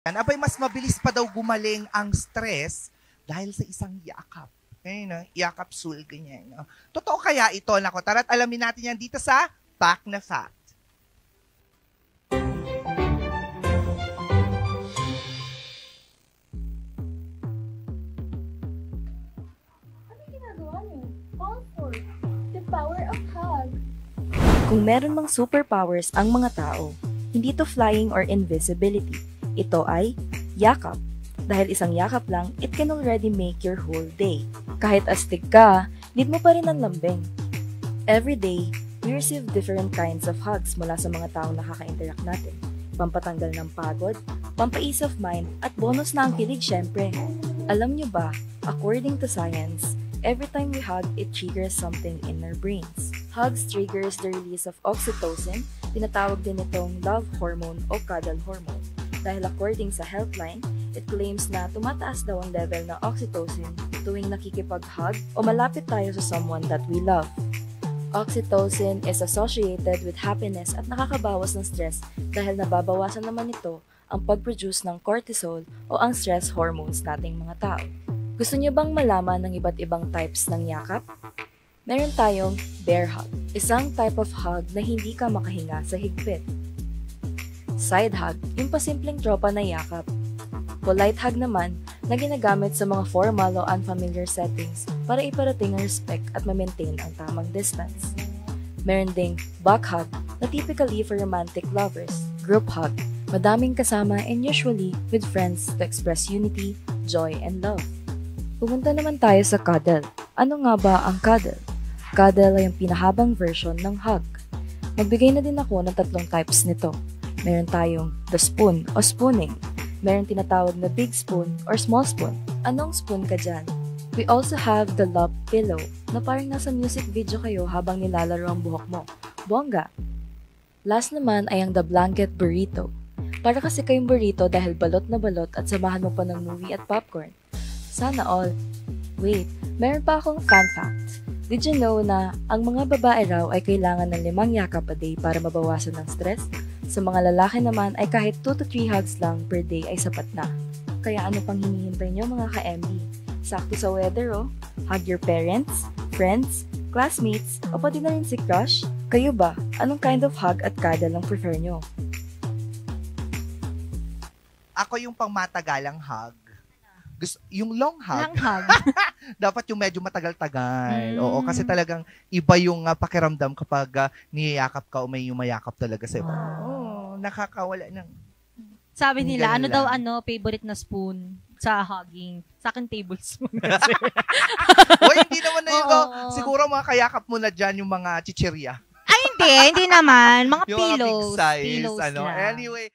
Abay, mas mabilis pa daw gumaling ang stress dahil sa isang yakap. Yakap sul, ganyan. No? Totoo kaya ito? Nako, tara't alamin natin yan dito sa Fact na Fact. Ano ginagawa niyo? All for the power of hug. Kung meron mang superpowers ang mga tao, hindi to flying or invisibility. Ito ay yakap. Dahil isang yakap lang, it can already make your whole day. Kahit astig ka, need mo pa rin ang lambing. Every day, we receive different kinds of hugs mula sa mga taong nakaka-interact natin. Pampatanggal ng pagod, pampa-ease of mind, at bonus na ang kilig syempre. Alam nyo ba, according to science, every time we hug, it triggers something in our brains. Hugs triggers the release of oxytocin, tinatawag din itong love hormone o cuddle hormone. Dahil according sa Healthline, it claims na tumataas daw ang level ng oxytocin tuwing nakikipag-hug o malapit tayo sa someone that we love. Oxytocin is associated with happiness at nakakabawas ng stress dahil nababawasan naman ito ang pag-produce ng cortisol o ang stress hormones nating mga tao. Gusto niyo bang malaman ng iba't ibang types ng yakap? Meron tayong bear hug, isang type of hug na hindi ka makahinga sa higpit. Side hug, yung pasimpleng tropa na yakap. Polite hug naman na ginagamit sa mga formal o unfamiliar settings para iparating ang respect at ma-maintain ang tamang distance. Meron ding back hug na typically for romantic lovers. Group hug, madaming kasama and usually with friends to express unity, joy, and love. Pumunta naman tayo sa cuddle. Ano nga ba ang cuddle? Cuddle ay ang pinahabang version ng hug. Magbigay na din ako ng 3 types nito. Meron tayong the spoon o spooning. Meron tinatawag na big spoon or small spoon. Anong spoon ka dyan? We also have the love pillow na parang nasa music video kayo habang nilalaro ang buhok mo. Bongga! Last naman ay ang the blanket burrito. Para kasi kayong burrito dahil balot na balot at samahan mo pa ng movie at popcorn. Sana all. Wait, meron pa akong fun fact. Did you know na ang mga babae raw ay kailangan ng 5 yakap a day para mabawasan ng stress? Sa mga lalaki naman ay kahit 2 to 3 hugs lang per day ay sapat na. Kaya ano pang hinihintay nyo mga ka-MB? Sakto sa weather oh. Hug your parents, friends, classmates, o pati na rin si crush. Kayo ba? Anong kind of hug at cuddle ang prefer nyo? Ako yung pangmatagalang hug. Yung long hug. Long hug. Dapat yung medyo matagal-tagal. Oo, kasi talagang iba yung pakiramdam kapag niyayakap ka o may yumayakap talaga sa iba. Nakakawala ng... Sabi nila, Ganun ano lang. favorite na spoon sa hugging? Sa akin, tablespoon. O, hindi naman na yun. Oo. Siguro mga kayakap mo na dyan yung mga chichirya. Ay, hindi naman. Mga Yung mga big pillows. size. Pillows lang. Anyway,